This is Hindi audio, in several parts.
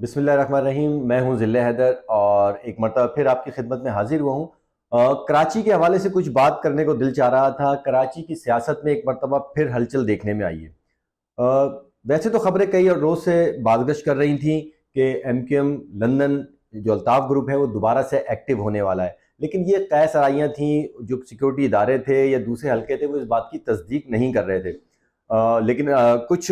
बिस्मिल्लाहिर्रहमानिर्रहीम। मैं हूं ज़िल्ले हैदर और एक मरतबा फिर आपकी खिदमत में हाजिर हुआ हूं। कराची के हवाले से कुछ बात करने को दिल चाह रहा था। कराची की सियासत में एक मरतबा फिर हलचल देखने में आई है। वैसे तो खबरें कई और रोज़ से बादगश कर रही थी कि MQM लंदन जो अल्ताफ़ ग्रुप है वो दोबारा से एक्टिव होने वाला है, लेकिन ये तय सराइयाँ थीं। जो सिक्योरिटी इदारे थे या दूसरे हल्के थे वो इस बात की तस्दीक नहीं कर रहे थे। लेकिन कुछ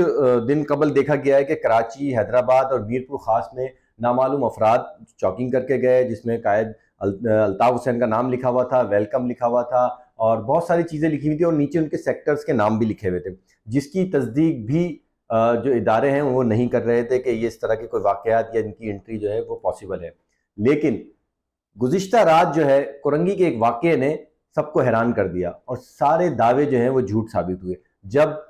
दिन कबल देखा गया है कि कराची, हैदराबाद और मीरपुर ख़ास में नामालूम अफराद चौकिंग करके गए, जिसमें कायद अल्ताफ़ हुसैन का नाम लिखा हुआ था, वेलकम लिखा हुआ था और बहुत सारी चीज़ें लिखी हुई थी और नीचे उनके सेक्टर्स के नाम भी लिखे हुए थे, जिसकी तस्दीक भी जो इदारे हैं वो नहीं कर रहे थे कि ये इस तरह के कोई वाक़यात या इनकी एंट्री जो है वो पॉसिबल है। लेकिन गुज़िश्ता रात जो है कोरंगी के एक वाक़ये ने सबको हैरान कर दिया और सारे दावे जो हैं वो झूठ साबित हुए। जब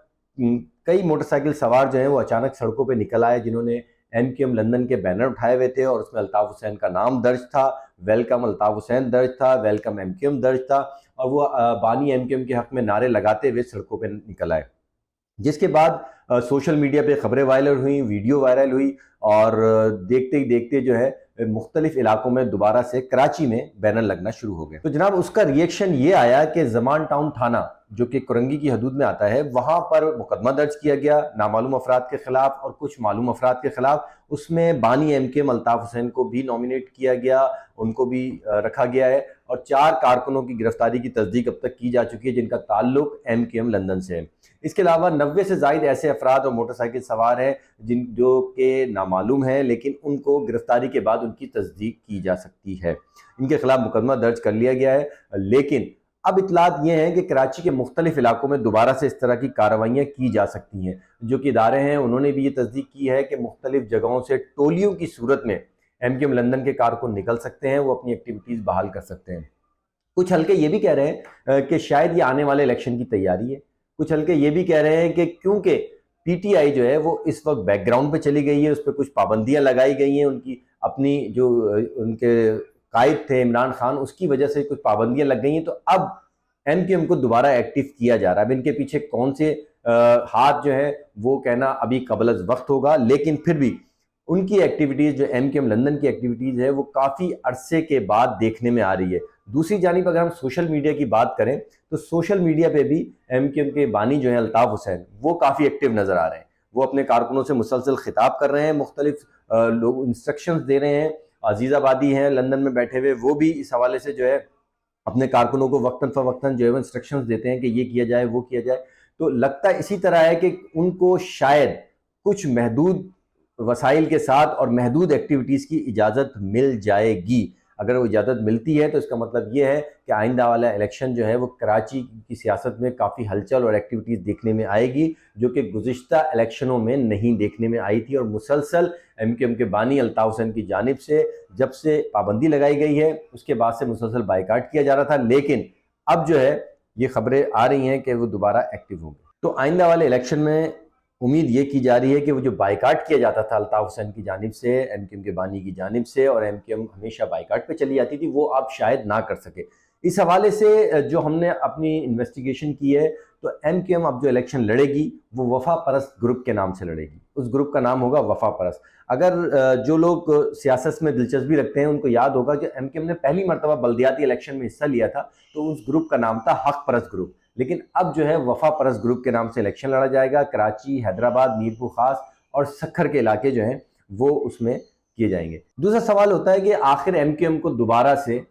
कई मोटरसाइकिल सवार जो हैं वो अचानक सड़कों पे निकल आए, जिन्होंने MQM लंदन के बैनर उठाए हुए थे और उसमें अल्ताफ़ हुसैन का नाम दर्ज था, वेलकम अल्ताफ़ हुसैन दर्ज था, वेलकम MQM दर्ज था और वो बानी MQM के हक़ में नारे लगाते हुए सड़कों पे निकल आए। जिसके बाद सोशल मीडिया पे खबरें वायरल हुई, वीडियो वायरल हुई और देखते ही देखते जो है मुख्तलिफ इलाकों में दोबारा से कराची में बैनर लगना शुरू हो गए। तो जनाब उसका रिएक्शन ये आया कि ज़मान टाउन थाना जो कि कुरंगी की हदूद में आता है, वहाँ पर मुकदमा दर्ज किया गया नामालूम अफराद के खिलाफ और कुछ मालूम अफराद के खिलाफ। उसमें बानी MQM अल्ताफ़ हुसैन को भी नॉमिनेट किया गया, उनको भी रखा गया है और 4 कारकुनों की गिरफ्तारी की तस्दीक अब तक की जा चुकी है, जिनका ताल्लुक MQM लंदन से है। इसके अलावा 90 से ज़ायद ऐसे अफराद और मोटरसाइकिल सवार हैं जो कि नामालूम हैं, लेकिन उनको गिरफ्तारी के बाद उनकी तस्दीक की जा सकती है। इनके खिलाफ मुकदमा दर्ज कर लिया गया है। लेकिन अब इतलात ये हैं कि कराची के मुख्तलिफ इलाकों में दोबारा से इस तरह की कार्रवाइयाँ की जा सकती हैं। जो कि इदारे हैं उन्होंने भी ये तस्दीक की है कि मुख्तलिफ जगहों से टोलियों की सूरत में MQM लंदन के कारकुन निकल सकते हैं, वो अपनी एक्टिविटीज़ बहाल कर सकते हैं। कुछ हल्के ये भी कह रहे हैं कि शायद ये आने वाले इलेक्शन की तैयारी है। कुछ हल्के ये भी कह रहे हैं कि क्योंकि PTI जो है वो इस वक्त बैकग्राउंड पे चली गई है, उस पर कुछ पाबंदियां लगाई गई हैं, उनकी अपनी जो उनके कायद थे इमरान खान, उसकी वजह से कुछ पाबंदियां लग गई हैं। तो अब MQM को दोबारा एक्टिव किया जा रहा है। अब इनके पीछे कौन से हाथ जो है वो कहना अभी कबल अज़ वक्त होगा, लेकिन फिर भी उनकी एक्टिविटीज़ जो MQM लंदन की एक्टिविटीज़ है वो काफ़ी अरसे के बाद देखने में आ रही है। दूसरी जानिब अगर हम सोशल मीडिया की बात करें तो सोशल मीडिया पे भी MQM के बानी जो है अल्ताफ़ हुसैन, वो काफ़ी एक्टिव नज़र आ रहे हैं। वो अपने कारकुनों से मुसलसल खिताब कर रहे हैं, मुख्तलिफ लोग इंस्ट्रक्शंस दे रहे हैं। अजीज़ाबादी हैं लंदन में बैठे हुए, वो भी इस हवाले से जो है अपने कारकुनों को वक्तन फ़वक्तन जो है वो इंस्ट्रक्शंस देते हैं कि ये किया जाए, वो किया जाए। तो लगता इसी तरह है कि उनको शायद कुछ महदूद वसाइल के साथ और महदूद एक्टिविटीज़ की इजाज़त मिल जाएगी। अगर वो इजाज़त मिलती है तो इसका मतलब ये है कि आइंदा वाला इलेक्शन जो है वो कराची की सियासत में काफ़ी हलचल और एक्टिविटीज़ देखने में आएगी, जो कि गुज़िश्ता इलेक्शनों में नहीं देखने में आई थी। और मुसलसल MQM के बानी अल्ताफ़ हुसैन की जानिब से जब से पाबंदी लगाई गई है उसके बाद से मुसलसल बाइकाट किया जा रहा था, लेकिन अब जो है ये खबरें आ रही हैं कि वो दोबारा एक्टिव होंगे। तो आइंदा वाले इलेक्शन में उम्मीद ये की जा रही है कि वो जो बाइकाट किया जाता था अल्ताफ़ हुसैन की जानिब से, MQM के बानी की जानिब से, और MQM हमेशा बाइकाट पे चली जाती थी, वो अब शायद ना कर सके। इस हवाले से जो हमने अपनी इन्वेस्टिगेशन की है तो MQM अब जो इलेक्शन लड़ेगी वो वफा परस्त ग्रुप के नाम से लड़ेगी। उस ग्रुप का नाम होगा वफा परस्त। अगर जो लोग सियासत में दिलचस्पी रखते हैं उनको याद होगा कि MQM ने पहली मरतबा बल्दियाती इलेक्शन में हिस्सा लिया था तो उस ग्रुप का नाम था हक परस्त ग्रुप। लेकिन अब जो है वफा परस्त ग्रुप के नाम से इलेक्शन लड़ा जाएगा। कराची, हैदराबाद, मीरपुर खास और सक्खर के इलाके जो हैं वो उसमें किए जाएंगे। दूसरा सवाल होता है कि आखिर MQM को दोबारा से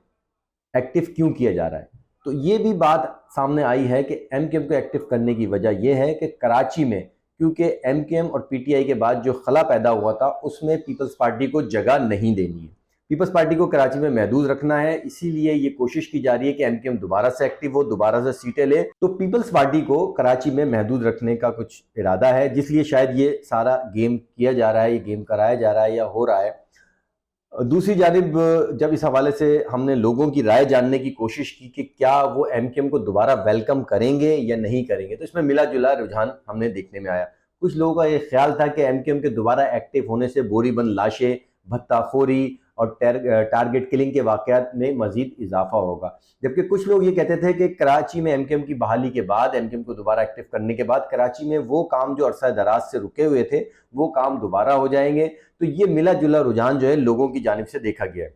एक्टिव क्यों किया जा रहा है। तो ये भी बात सामने आई है कि MQM को एक्टिव करने की वजह यह है कि कराची में क्योंकि MQM और PTI के बाद जो खला पैदा हुआ था उसमें पीपल्स पार्टी को जगह नहीं देनी है। पीपल्स पार्टी को कराची में महदूद रखना है, इसीलिए ये कोशिश की जा रही है कि MQM दोबारा से एक्टिव हो, दोबारा से सीटें ले। तो पीपल्स पार्टी को कराची में महदूद रखने का कुछ इरादा है, जिसलिए शायद ये सारा गेम किया जा रहा है, ये गेम कराया जा रहा है या हो रहा है। दूसरी जानिब जब इस हवाले से हमने लोगों की राय जानने की कोशिश की कि क्या वो MQM को दोबारा वेलकम करेंगे या नहीं करेंगे, तो इसमें मिला जुला रुझान हमने देखने में आया। कुछ लोगों का ये ख्याल था कि MQM के दोबारा एक्टिव होने से बोरीबंद लाशें, भत्ताखोरी और टारगेट किलिंग के वाकयात में मजीद इजाफा होगा। जबकि कुछ लोग ये कहते थे कि कराची में एमकेएम की बहाली के बाद, एमकेएम को दोबारा एक्टिव करने के बाद कराची में वो काम जो अरसा दराज से रुके हुए थे वो काम दोबारा हो जाएंगे। तो ये मिला जुला रुझान जो है लोगों की जानिब से देखा गया है।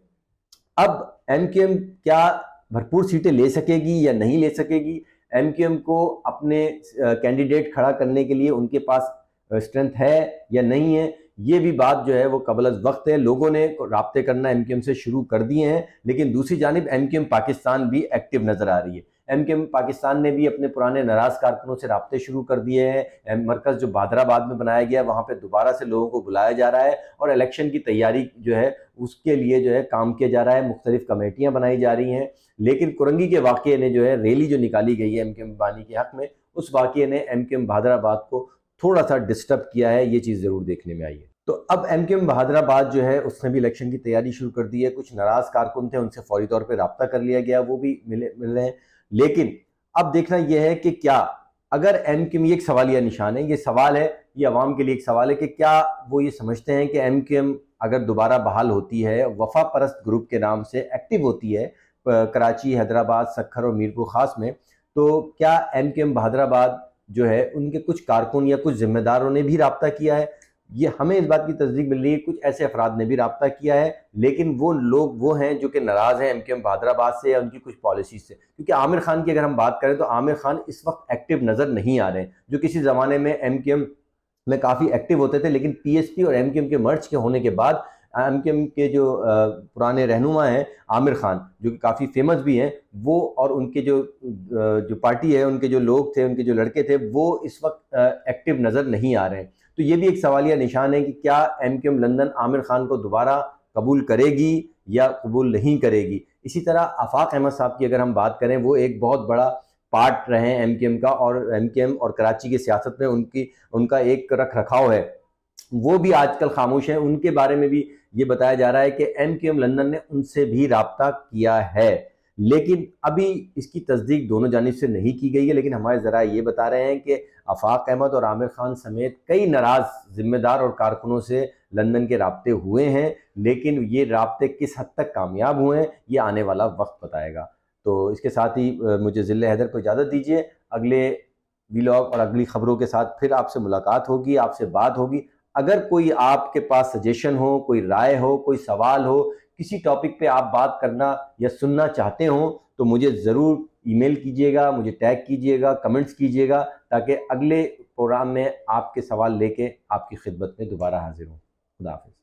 अब एमकेएम क्या भरपूर सीटें ले सकेगी या नहीं ले सकेगी, एमकेएम को अपने कैंडिडेट खड़ा करने के लिए उनके पास स्ट्रेंथ है या नहीं है, ये भी बात जो है वो कबल अज़ वक्त है। लोगों ने राब्ते करना एमकेएम से शुरू कर दिए हैं, लेकिन दूसरी जानिब एमकेएम पाकिस्तान भी एक्टिव नजर आ रही है। एमकेएम पाकिस्तान ने भी अपने पुराने नाराज कारकुनों से राब्ते शुरू कर दिए हैं। मरकज़ जो बहादराबाद में बनाया गया वहाँ पे दोबारा से लोगों को बुलाया जा रहा है और इलेक्शन की तैयारी जो है उसके लिए जो है काम किया जा रहा है, मुख्तलिफ कमेटियाँ बनाई जा रही हैं। लेकिन कुरंगी के वाक़े ने जो है रैली जो निकाली गई है एमकेएम बानी के हक़ में, उस वाक़े ने एमकेएम बहादराबाद को थोड़ा सा डिस्टर्ब किया है, ये चीज़ ज़रूर देखने में आई है। तो अब एमकेएम बहादराबाद जो है उसने भी इलेक्शन की तैयारी शुरू कर दी है। कुछ नाराज़ कारकुन थे, उनसे फौरी तौर पे राब्ता कर लिया गया, वो भी मिल रहे हैं। लेकिन अब देखना यह है कि क्या अगर एमकेएम, ये एक सवालिया निशान है, ये सवाल है, ये अवाम के लिए एक सवाल है कि क्या वो ये समझते हैं कि एमकेएम अगर दोबारा बहाल होती है, वफा परस्त ग्रुप के नाम से एक्टिव होती है कराची, हैदराबाद, सक्खर और मीरपुर खास में, तो क्या एमकेएम बहादराबाद जो है उनके कुछ कारकुन या कुछ जिम्मेदारों ने भी राब्ता किया है? ये हमें इस बात की तस्दीक मिल रही है कुछ ऐसे अफराद ने भी राब्ता किया है, लेकिन वो लोग वो हैं जो कि नाराज़ हैं एमकेएम बहादराबाद से या उनकी कुछ पॉलिसी से। क्योंकि आमिर खान की अगर हम बात करें तो आमिर खान इस वक्त एक्टिव नज़र नहीं आ रहे हैं, जो किसी ज़माने में एमकेएम में काफ़ी एक्टिव होते थे। लेकिन पीएसपी और एमकेएम के मर्ज के होने के बाद एमकेएम के जो पुराने रहनुमा हैं आमिर खान, जो कि काफ़ी फेमस भी हैं, वो और उनके जो पार्टी है, उनके जो लोग थे, उनके जो लड़के थे, वो इस वक्त एक्टिव नज़र नहीं आ रहे हैं। तो ये भी एक सवालिया निशान है कि क्या एमकेएम लंदन आमिर खान को दोबारा कबूल करेगी या कबूल नहीं करेगी। इसी तरह आफाक अहमद साहब की अगर हम बात करें, वो एक बहुत बड़ा पार्ट रहे हैं एमकेएम का, और एमकेएम और कराची की सियासत में उनका एक रख रखाव है, वो भी आजकल खामोश है। उनके बारे में भी ये बताया जा रहा है कि एमकेएम लंदन ने उनसे भी राब्ता किया है, लेकिन अभी इसकी तस्दीक दोनों जानिब से नहीं की गई है। लेकिन हमारे ज़रा ये बता रहे हैं कि आफाक अहमद और आमिर खान समेत कई नाराज़ जिम्मेदार और कारकुनों से लंदन के राब्ते हुए हैं, लेकिन ये राब्ते किस हद तक कामयाब हुए हैं ये आने वाला वक्त बताएगा। तो इसके साथ ही मुझे ज़िले हैदर को इजाज़त दीजिए। अगले व्लॉग और अगली खबरों के साथ फिर आपसे मुलाकात होगी, आपसे बात होगी। अगर कोई आपके पास सजेशन हो, कोई राय हो, कोई सवाल हो, किसी टॉपिक पे आप बात करना या सुनना चाहते हो, तो मुझे ज़रूर ईमेल कीजिएगा, मुझे टैग कीजिएगा, कमेंट्स कीजिएगा, ताकि अगले प्रोग्राम में आपके सवाल लेके आपकी खिदमत में दोबारा हाजिर हूँ। खुदा हाफिज़।